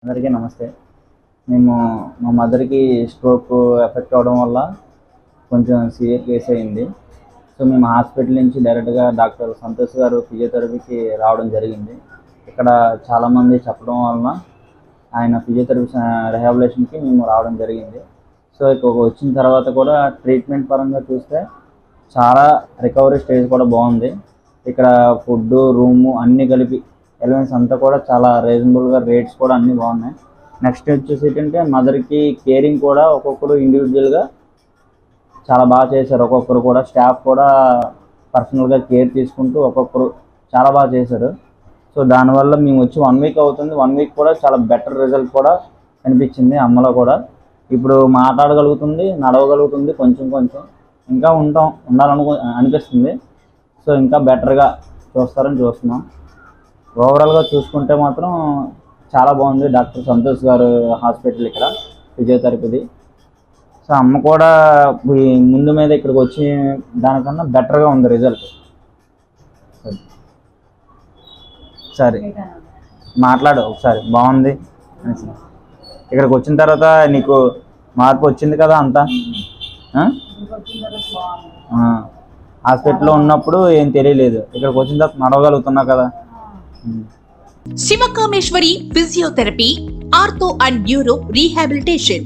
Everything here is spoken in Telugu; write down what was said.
అందరికీ నమస్తే. మేము మా మదర్‌కి స్ట్రోక్ ఎఫెక్ట్ అవ్వడం వల్ల కొంచెం సీరియస్ కేస్ అయింది. సో, మేము హాస్పిటల్ నుంచి డైరెక్ట్‌గా డాక్టర్ సంతోష్ గారు ఫిజియోథెరపీకి రావడం జరిగింది. ఇక్కడ చాలామంది చెప్పడం వలన ఆయన ఫిజియోథెరపీ రిహాబిలిటేషన్‌కి మేము రావడం జరిగింది. సో, ఇక్కడికి వచ్చిన తర్వాత కూడా ట్రీట్మెంట్ పరంగా చూస్తే చాలా రికవరీ స్టేజ్ కూడా బాగుంది. ఇక్కడ ఫుడ్డు, రూము అన్నీ కలిపి ఎలిమెంట్స్ అంతా కూడా చాలా రీజనబుల్గా, రేట్స్ కూడా అన్నీ బాగున్నాయి. నెక్స్ట్ వచ్చేసి ఏంటంటే మదర్కి కేరింగ్ కూడా ఒక్కొక్కరు ఇండివిజువల్గా చాలా బాగా చేశారు. ఒక్కొక్కరు కూడా స్టాఫ్ కూడా పర్సనల్గా కేర్ తీసుకుంటూ ఒక్కొక్కరు చాలా బాగా చేశారు. సో, దానివల్ల మేము వచ్చి 1 వీక్ అవుతుంది. 1 వీక్ కూడా చాలా బెటర్ రిజల్ట్ కూడా అనిపించింది అమ్మలో కూడా. ఇప్పుడు మాట్లాడగలుగుతుంది, నడవగలుగుతుంది కొంచెం కొంచెం. ఇంకా అనిపిస్తుంది. సో, ఇంకా బెటర్గా చూస్తారని చూస్తున్నాం. ఓవరాల్గా చూసుకుంటే మాత్రం చాలా బాగుంది డాక్టర్ సంతోష్ గారు హాస్పిటల్ ఇక్కడ ఫిజియోథెరపీది. సో, అమ్మ కూడా ఈ ముందు మీద ఇక్కడికి వచ్చి దానికన్నా బెటర్గా ఉంది రిజల్ట్. సరే మాట్లాడు ఒకసారి, బాగుంది అనేసి. ఇక్కడికి వచ్చిన తర్వాత నీకు మార్పు వచ్చింది కదా అంతా? హాస్పిటల్లో ఉన్నప్పుడు ఏం తెలియలేదు, ఇక్కడికి వచ్చిన తర్వాత నడవగలుగుతున్నా కదా. Sivakameswari physiotherapy, ortho and neuro rehabilitation.